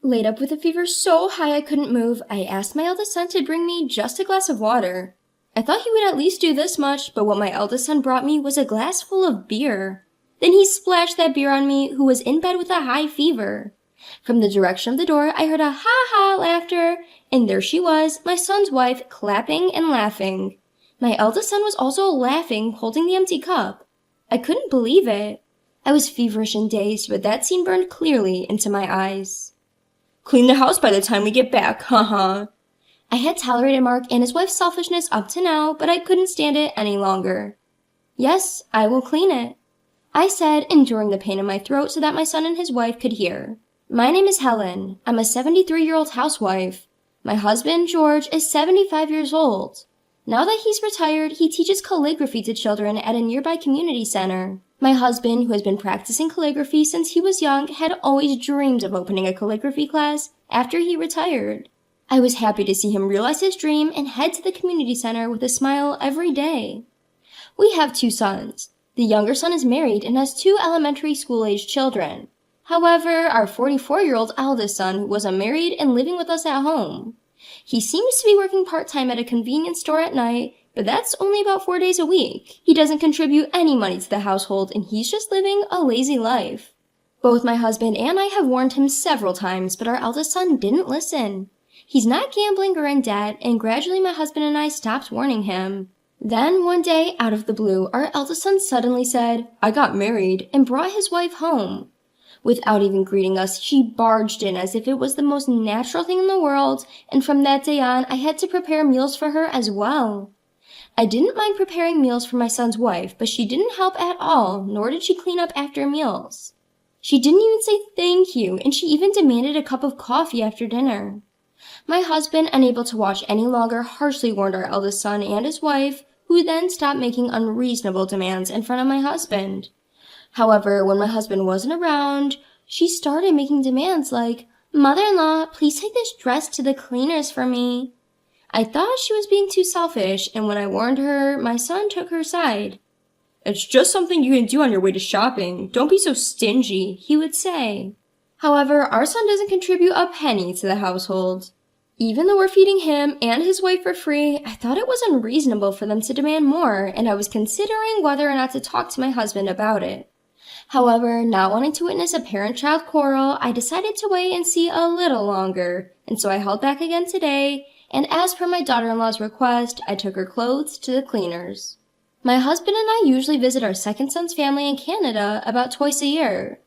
Laid up with a fever so high I couldn't move, I asked my eldest son to bring me just a glass of water. I thought he would at least do this much, but what my eldest son brought me was a glass full of beer. Then he splashed that beer on me, who was in bed with a high fever. From the direction of the door, I heard a ha-ha laughter, and there she was, my son's wife, clapping and laughing. My eldest son was also laughing, holding the empty cup. I couldn't believe it. I was feverish and dazed, but that scene burned clearly into my eyes. Clean the house by the time we get back, haha. I had tolerated Mark and his wife's selfishness up to now, but I couldn't stand it any longer. Yes, I will clean it, I said, enduring the pain in my throat so that my son and his wife could hear. My name is Helen. I'm a 73-year-old housewife. My husband, George, is 75 years old. Now that he's retired, he teaches calligraphy to children at a nearby community center. My husband, who has been practicing calligraphy since he was young, had always dreamed of opening a calligraphy class after he retired. I was happy to see him realize his dream and head to the community center with a smile every day. We have 2 sons. The younger son is married and has 2 elementary school-aged children. However, our 44-year-old eldest son was unmarried and living with us at home. He seems to be working part-time at a convenience store at night, but that's only about 4 days a week. He doesn't contribute any money to the household, and he's just living a lazy life. Both my husband and I have warned him several times, but our eldest son didn't listen. He's not gambling or in debt, and gradually my husband and I stopped warning him. Then, one day, out of the blue, our eldest son suddenly said, "I got married," and brought his wife home. Without even greeting us, she barged in as if it was the most natural thing in the world, and from that day on, I had to prepare meals for her as well. I didn't mind preparing meals for my son's wife, but she didn't help at all, nor did she clean up after meals. She didn't even say thank you, and she even demanded a cup of coffee after dinner. My husband, unable to watch any longer, harshly warned our eldest son and his wife, who then stopped making unreasonable demands in front of my husband. However, when my husband wasn't around, she started making demands like, "Mother-in-law, please take this dress to the cleaners for me." I thought she was being too selfish, and when I warned her, my son took her side. "It's just something you can do on your way to shopping. Don't be so stingy," he would say. However, our son doesn't contribute a penny to the household. Even though we're feeding him and his wife for free, I thought it was unreasonable for them to demand more, and I was considering whether or not to talk to my husband about it. However, not wanting to witness a parent-child quarrel, I decided to wait and see a little longer, and so I held back again today, and as per my daughter-in-law's request, I took her clothes to the cleaners. My husband and I usually visit our second son's family in Canada about twice a year.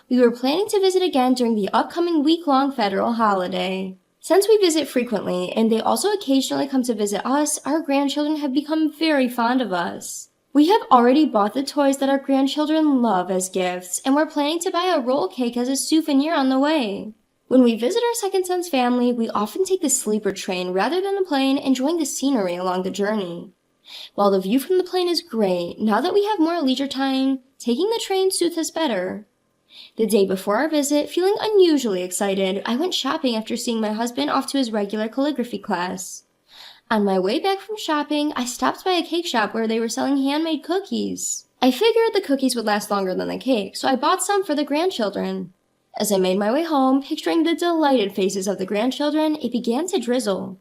We were planning to visit again during the upcoming week-long federal holiday. Since we visit frequently, and they also occasionally come to visit us, our grandchildren have become very fond of us. We have already bought the toys that our grandchildren love as gifts, and we're planning to buy a roll cake as a souvenir on the way. When we visit our second son's family, we often take the sleeper train rather than a plane, enjoying the scenery along the journey. While the view from the plane is great, now that we have more leisure time, taking the train suits us better. The day before our visit, feeling unusually excited, I went shopping after seeing my husband off to his regular calligraphy class. On my way back from shopping, I stopped by a cake shop where they were selling handmade cookies. I figured the cookies would last longer than the cake, so I bought some for the grandchildren. As I made my way home, picturing the delighted faces of the grandchildren, it began to drizzle.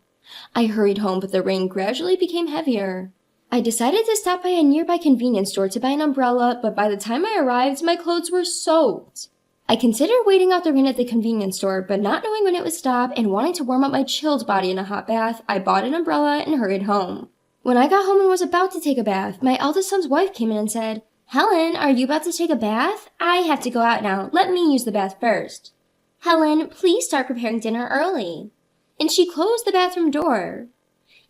I hurried home, but the rain gradually became heavier. I decided to stop by a nearby convenience store to buy an umbrella, but by the time I arrived, my clothes were soaked. I considered waiting out the rain at the convenience store, but not knowing when it would stop and wanting to warm up my chilled body in a hot bath, I bought an umbrella and hurried home. When I got home and was about to take a bath, my eldest son's wife came in and said, "Helen, are you about to take a bath? I have to go out now. Let me use the bath first." "Helen, please start preparing dinner early." And she closed the bathroom door.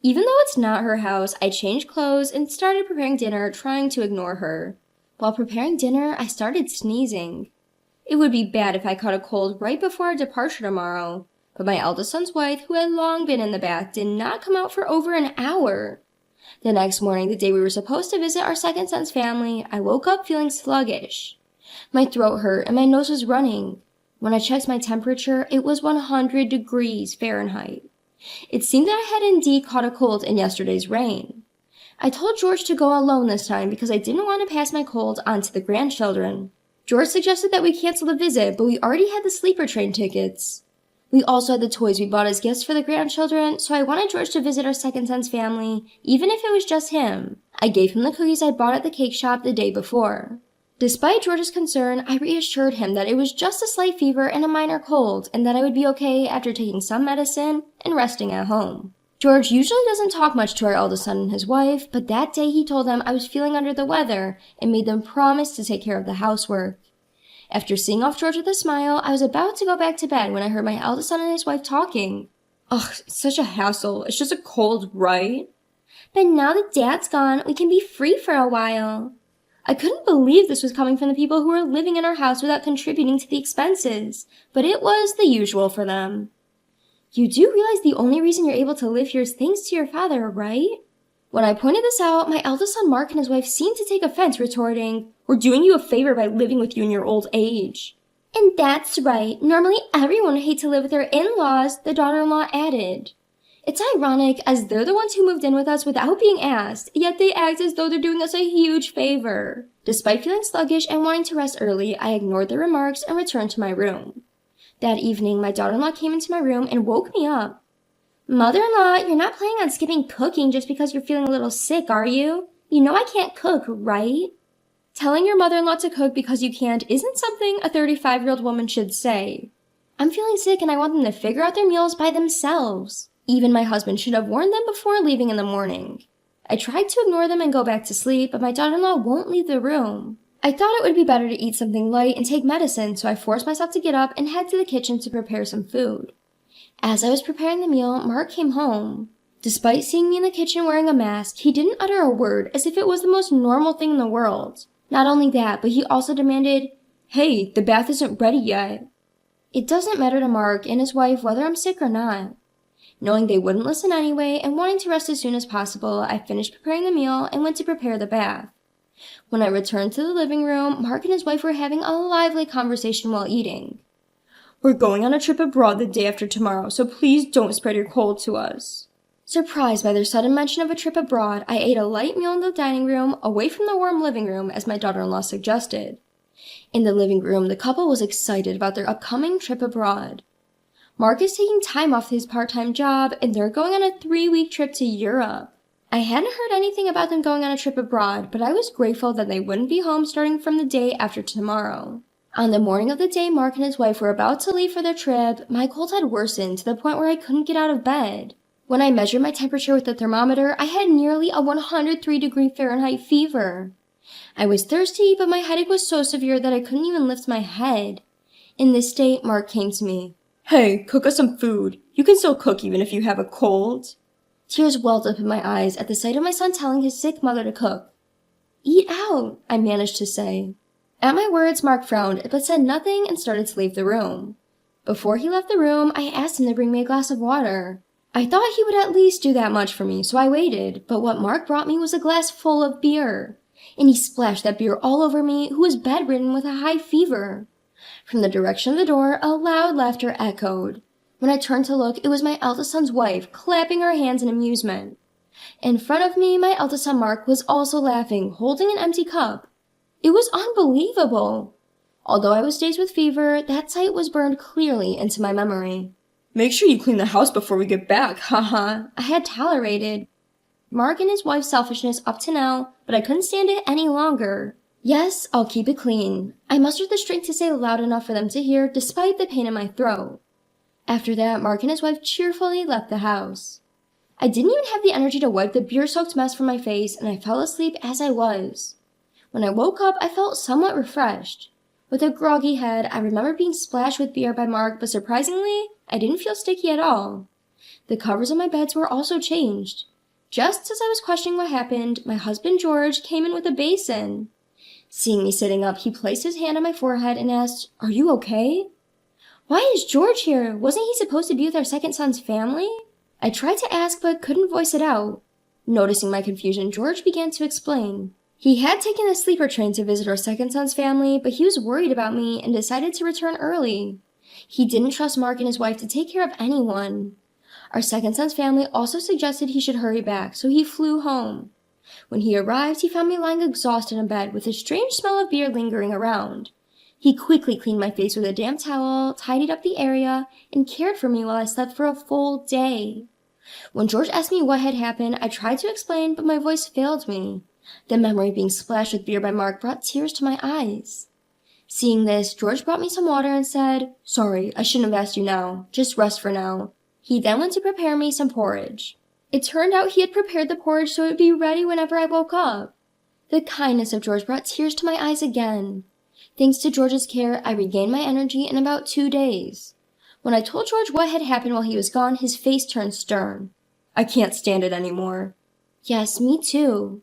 Even though it's not her house, I changed clothes and started preparing dinner, trying to ignore her. While preparing dinner, I started sneezing. It would be bad if I caught a cold right before our departure tomorrow, but my eldest son's wife, who had long been in the bath, did not come out for over an hour. The next morning, the day we were supposed to visit our second son's family, I woke up feeling sluggish. My throat hurt and my nose was running. When I checked my temperature, it was 100 degrees Fahrenheit. It seemed that I had indeed caught a cold in yesterday's rain. I told George to go alone this time because I didn't want to pass my cold on to the grandchildren. George suggested that we cancel the visit, but we already had the sleeper train tickets. We also had the toys we bought as gifts for the grandchildren, so I wanted George to visit our second son's family, even if it was just him. I gave him the cookies I bought at the cake shop the day before. Despite George's concern, I reassured him that it was just a slight fever and a minor cold, and that I would be okay after taking some medicine and resting at home. George usually doesn't talk much to our eldest son and his wife, but that day he told them I was feeling under the weather and made them promise to take care of the housework. After seeing off George with a smile, I was about to go back to bed when I heard my eldest son and his wife talking. Ugh, it's such a hassle. It's just a cold, right? But now that Dad's gone, we can be free for a while. I couldn't believe this was coming from the people who were living in our house without contributing to the expenses, but it was the usual for them. You do realize the only reason you're able to live here is thanks to your father, right? When I pointed this out, my eldest son Mark and his wife seemed to take offense, retorting, "We're doing you a favor by living with you in your old age." "And that's right. Normally everyone would hate to live with their in-laws," the daughter-in-law added. It's ironic, as they're the ones who moved in with us without being asked, yet they act as though they're doing us a huge favor. Despite feeling sluggish and wanting to rest early, I ignored their remarks and returned to my room. That evening, my daughter-in-law came into my room and woke me up. "Mother-in-law, you're not planning on skipping cooking just because you're feeling a little sick, are you? You know I can't cook, right?" Telling your mother-in-law to cook because you can't isn't something a 35-year-old woman should say. I'm feeling sick and I want them to figure out their meals by themselves. Even my husband should have warned them before leaving in the morning. I tried to ignore them and go back to sleep, but my daughter-in-law won't leave the room. I thought it would be better to eat something light and take medicine, so I forced myself to get up and head to the kitchen to prepare some food. As I was preparing the meal, Mark came home. Despite seeing me in the kitchen wearing a mask, he didn't utter a word as if it was the most normal thing in the world. Not only that, but he also demanded, "Hey, the bath isn't ready yet." It doesn't matter to Mark and his wife whether I'm sick or not. Knowing they wouldn't listen anyway and wanting to rest as soon as possible, I finished preparing the meal and went to prepare the bath. When I returned to the living room, Mark and his wife were having a lively conversation while eating. "We're going on a trip abroad the day after tomorrow, so please don't spread your cold to us." Surprised by their sudden mention of a trip abroad, I ate a light meal in the dining room, away from the warm living room, as my daughter-in-law suggested. In the living room, the couple was excited about their upcoming trip abroad. Mark is taking time off his part-time job, and they're going on a 3-week trip to Europe. I hadn't heard anything about them going on a trip abroad, but I was grateful that they wouldn't be home starting from the day after tomorrow. On the morning of the day Mark and his wife were about to leave for their trip, my cold had worsened to the point where I couldn't get out of bed. When I measured my temperature with the thermometer, I had nearly a 103-degree Fahrenheit fever. I was thirsty, but my headache was so severe that I couldn't even lift my head. In this state, Mark came to me. "Hey, cook us some food. You can still cook even if you have a cold." Tears welled up in my eyes at the sight of my son telling his sick mother to cook. "Eat out," I managed to say. At my words, Mark frowned, but said nothing and started to leave the room. Before he left the room, I asked him to bring me a glass of water. I thought he would at least do that much for me, so I waited, but what Mark brought me was a glass full of beer. And he splashed that beer all over me, who was bedridden with a high fever. From the direction of the door, a loud laughter echoed. When I turned to look, it was my eldest son's wife, clapping her hands in amusement. In front of me, my eldest son Mark was also laughing, holding an empty cup. It was unbelievable. Although I was dazed with fever, that sight was burned clearly into my memory. "Make sure you clean the house before we get back, haha," I had tolerated Mark and his wife's selfishness up to now, but I couldn't stand it any longer. "Yes, I'll keep it clean." I mustered the strength to say loud enough for them to hear, despite the pain in my throat. After that, Mark and his wife cheerfully left the house. I didn't even have the energy to wipe the beer-soaked mess from my face, and I fell asleep as I was. When I woke up, I felt somewhat refreshed. With a groggy head, I remember being splashed with beer by Mark, but surprisingly, I didn't feel sticky at all. The covers on my beds were also changed. Just as I was questioning what happened, my husband George came in with a basin. Seeing me sitting up, he placed his hand on my forehead and asked, "Are you okay?" "Why is George here? Wasn't he supposed to be with our second son's family?" I tried to ask, but couldn't voice it out. Noticing my confusion, George began to explain. He had taken a sleeper train to visit our second son's family, but he was worried about me and decided to return early. He didn't trust Mark and his wife to take care of anyone. Our second son's family also suggested he should hurry back, so he flew home. When he arrived, he found me lying exhausted in bed with a strange smell of beer lingering around. He quickly cleaned my face with a damp towel, tidied up the area, and cared for me while I slept for a full day. When George asked me what had happened, I tried to explain, but my voice failed me. The memory of being splashed with beer by Mark brought tears to my eyes. Seeing this, George brought me some water and said, "Sorry, I shouldn't have asked you now. Just rest for now." He then went to prepare me some porridge. It turned out he had prepared the porridge so it would be ready whenever I woke up. The kindness of George brought tears to my eyes again. Thanks to George's care, I regained my energy in about 2 days. When I told George what had happened while he was gone, his face turned stern. "I can't stand it anymore." Yes, me too.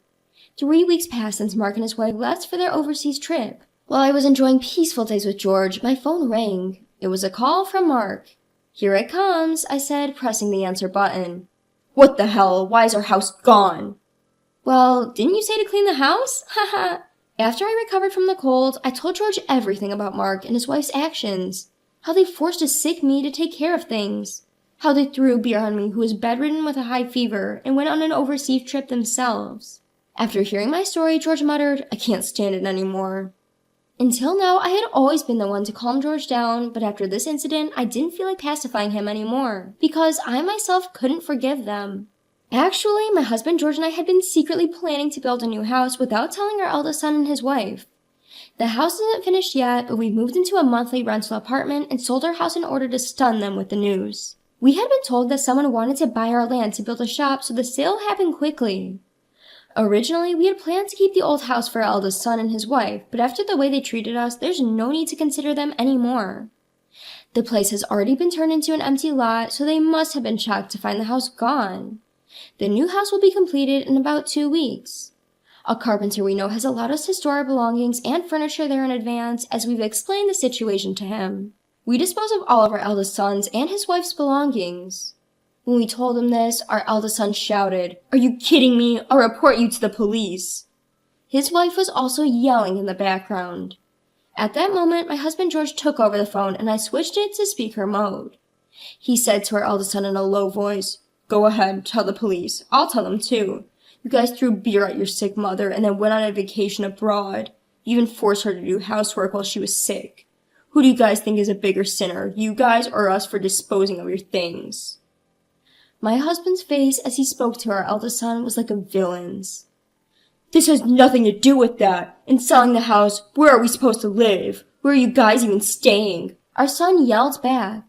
3 weeks passed since Mark and his wife left for their overseas trip. While I was enjoying peaceful days with George, my phone rang. It was a call from Mark. "Here it comes," I said, pressing the answer button. "What the hell? Why is our house gone?" "Well, didn't you say to clean the house? Haha." After I recovered from the cold, I told George everything about Mark and his wife's actions. How they forced a sick me to take care of things. How they threw beer on me who was bedridden with a high fever and went on an overseas trip themselves. After hearing my story, George muttered, "I can't stand it anymore." Until now, I had always been the one to calm George down, but after this incident, I didn't feel like pacifying him anymore, because I myself couldn't forgive them. Actually, my husband George and I had been secretly planning to build a new house without telling our eldest son and his wife. The house isn't finished yet, but we moved into a monthly rental apartment and sold our house in order to stun them with the news. We had been told that someone wanted to buy our land to build a shop, so the sale happened quickly. Originally, we had planned to keep the old house for our eldest son and his wife, but after the way they treated us, there's no need to consider them anymore. The place has already been turned into an empty lot, so they must have been shocked to find the house gone. The new house will be completed in about 2 weeks. A carpenter we know has allowed us to store our belongings and furniture there in advance, as we've explained the situation to him. We dispose of all of our eldest son's and his wife's belongings. When we told him this, our eldest son shouted, "Are you kidding me? I'll report you to the police." His wife was also yelling in the background. At that moment, my husband George took over the phone and I switched it to speaker mode. He said to our eldest son in a low voice, "Go ahead, tell the police. I'll tell them too. You guys threw beer at your sick mother and then went on a vacation abroad. You even forced her to do housework while she was sick. Who do you guys think is a bigger sinner, you guys or us for disposing of your things?" My husband's face as he spoke to our eldest son was like a villain's. "This has nothing to do with that. In selling the house, where are we supposed to live? Where are you guys even staying?" Our son yelled back.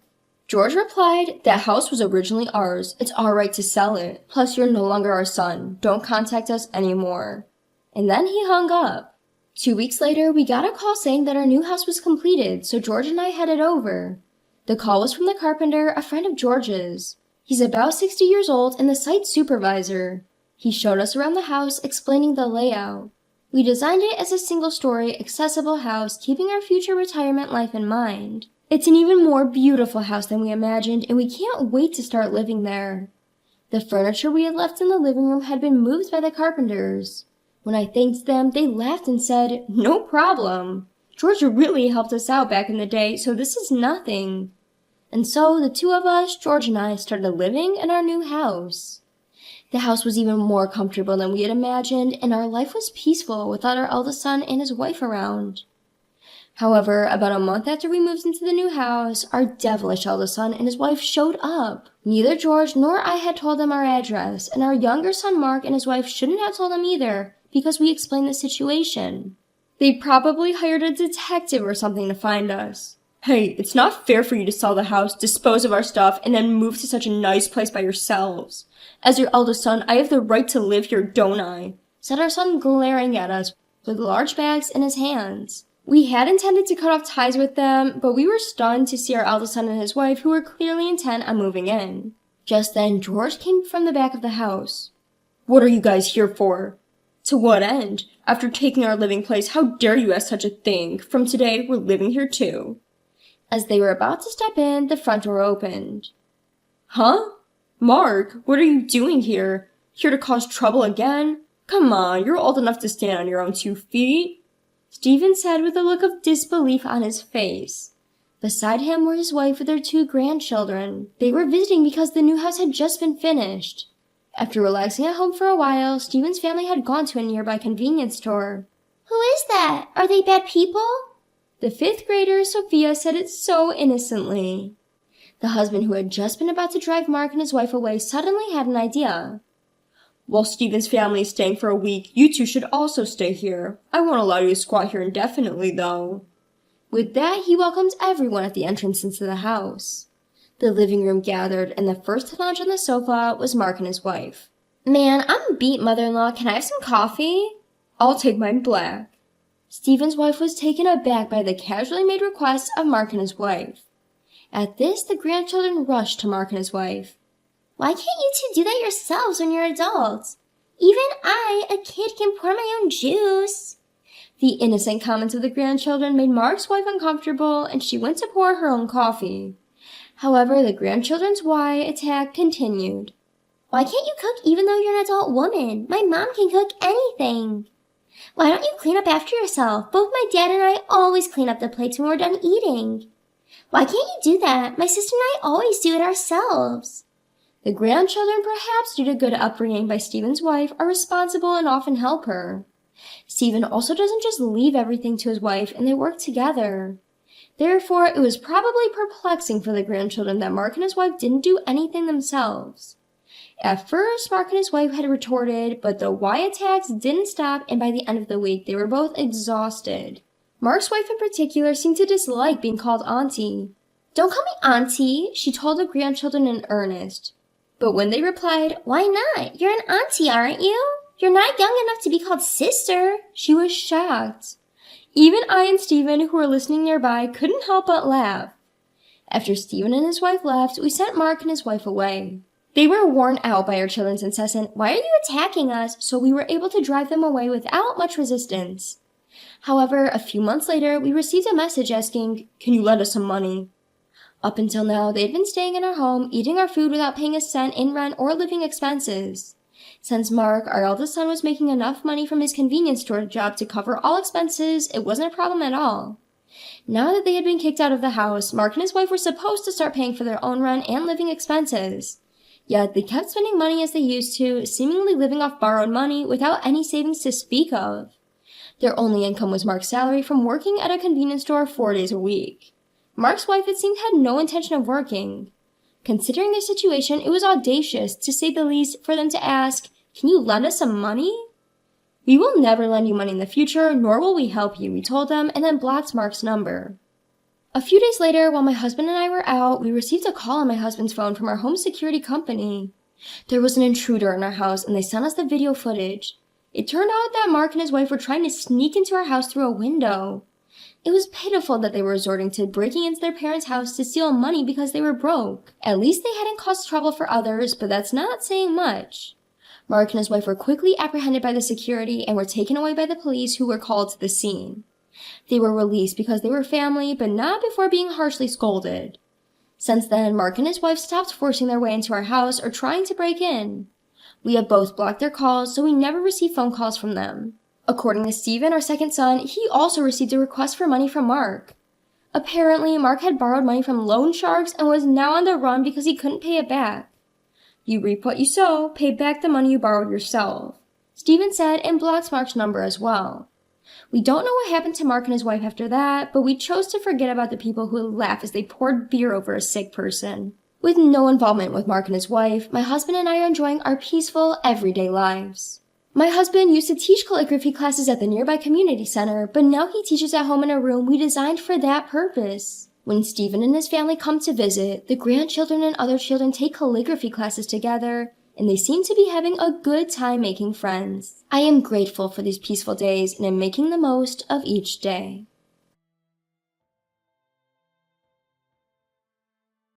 George replied, "That house was originally ours. It's our right to sell it. Plus, you're no longer our son. Don't contact us anymore." And then he hung up. 2 weeks later, we got a call saying that our new house was completed, so George and I headed over. The call was from the carpenter, a friend of George's. He's about 60 years old and the site supervisor. He showed us around the house, explaining the layout. We designed it as a single-story, accessible house, keeping our future retirement life in mind. It's an even more beautiful house than we imagined, and we can't wait to start living there. The furniture we had left in the living room had been moved by the carpenters. When I thanked them, they laughed and said, "No problem. George really helped us out back in the day, so this is nothing." And so the two of us, George and I, started living in our new house. The house was even more comfortable than we had imagined, and our life was peaceful without our eldest son and his wife around. However, about a month after we moved into the new house, our devilish eldest son and his wife showed up. Neither George nor I had told them our address, and our younger son Mark and his wife shouldn't have told them either, because we explained the situation. They probably hired a detective or something to find us. "Hey, it's not fair for you to sell the house, dispose of our stuff, and then move to such a nice place by yourselves. As your eldest son, I have the right to live here, don't I?" said our son, glaring at us with large bags in his hands. We had intended to cut off ties with them, but we were stunned to see our eldest son and his wife, who were clearly intent on moving in. Just then, George came from the back of the house. "What are you guys here for?" "To what end? After taking our living place, how dare you ask such a thing? From today, we're living here too." As they were about to step in, the front door opened. "Huh? Mark, what are you doing here? Here to cause trouble again? Come on, you're old enough to stand on your own 2 feet. Stephen said with a look of disbelief on his face. Beside him were his wife with their 2 grandchildren. They were visiting because the new house had just been finished. After relaxing at home for a while, Stephen's family had gone to a nearby convenience store. "Who is that? Are they bad people?" The 5th grader, Sophia, said it so innocently. The husband who had just been about to drive Mark and his wife away suddenly had an idea. While Steven's family is staying for a week, you two should also stay here. I won't allow you to squat here indefinitely, though. With that, he welcomed everyone at the entrance into the house. The living room gathered, and the first to lounge on the sofa was Mark and his wife. Man, I'm beat, mother-in-law. Can I have some coffee? I'll take mine black. Stephen's wife was taken aback by the casually made request of Mark and his wife. At this, the grandchildren rushed to Mark and his wife. Why can't you two do that yourselves when you're adults? Even I, a kid, can pour my own juice. The innocent comments of the grandchildren made Mark's wife uncomfortable, and she went to pour her own coffee. However, the grandchildren's why attack continued. Why can't you cook even though you're an adult woman? My mom can cook anything. Why don't you clean up after yourself? Both my dad and I always clean up the plates when we're done eating. Why can't you do that? My sister and I always do it ourselves. The grandchildren, perhaps due to good upbringing by Stephen's wife, are responsible and often help her. Stephen also doesn't just leave everything to his wife, and they work together. Therefore, it was probably perplexing for the grandchildren that Mark and his wife didn't do anything themselves. At first, Mark and his wife had retorted, but the why attacks didn't stop, and by the end of the week, they were both exhausted. Mark's wife in particular seemed to dislike being called auntie. Don't call me auntie, she told the grandchildren in earnest. But when they replied, why not? You're an auntie, aren't you? You're not young enough to be called sister, she was shocked. Even I and Stephen, who were listening nearby, couldn't help but laugh. After Stephen and his wife left, we sent Mark and his wife away. They were worn out by our children's incessant, why are you attacking us? So we were able to drive them away without much resistance. However, a few months later, we received a message asking, can you lend us some money? Up until now, they'd been staying in our home, eating our food without paying a cent in rent or living expenses. Since Mark, our eldest son, was making enough money from his convenience store job to cover all expenses, it wasn't a problem at all. Now that they had been kicked out of the house, Mark and his wife were supposed to start paying for their own rent and living expenses. Yet they kept spending money as they used to, seemingly living off borrowed money without any savings to speak of. Their only income was Mark's salary from working at a convenience store 4 days a week. Mark's wife, it seemed, had no intention of working. Considering their situation, it was audacious, to say the least, for them to ask, can you lend us some money? We will never lend you money in the future, nor will we help you, we told them, and then blocked Mark's number. A few days later, while my husband and I were out, we received a call on my husband's phone from our home security company. There was an intruder in our house, and they sent us the video footage. It turned out that Mark and his wife were trying to sneak into our house through a window. It was pitiful that they were resorting to breaking into their parents' house to steal money because they were broke. At least they hadn't caused trouble for others, but that's not saying much. Mark and his wife were quickly apprehended by the security and were taken away by the police, who were called to the scene. They were released because they were family, but not before being harshly scolded. Since then, Mark and his wife stopped forcing their way into our house or trying to break in. We have both blocked their calls, so we never receive phone calls from them. According to Stephen, our second son, he also received a request for money from Mark. Apparently, Mark had borrowed money from loan sharks and was now on the run because he couldn't pay it back. You reap what you sow, pay back the money you borrowed yourself, Stephen said, and blocked Mark's number as well. We don't know what happened to Mark and his wife after that, but we chose to forget about the people who would laugh as they poured beer over a sick person. With no involvement with Mark and his wife, my husband and I are enjoying our peaceful, everyday lives. My husband used to teach calligraphy classes at the nearby community center, but now he teaches at home in a room we designed for that purpose. When Stephen and his family come to visit, the grandchildren and other children take calligraphy classes together, and they seem to be having a good time making friends. I am grateful for these peaceful days and am making the most of each day.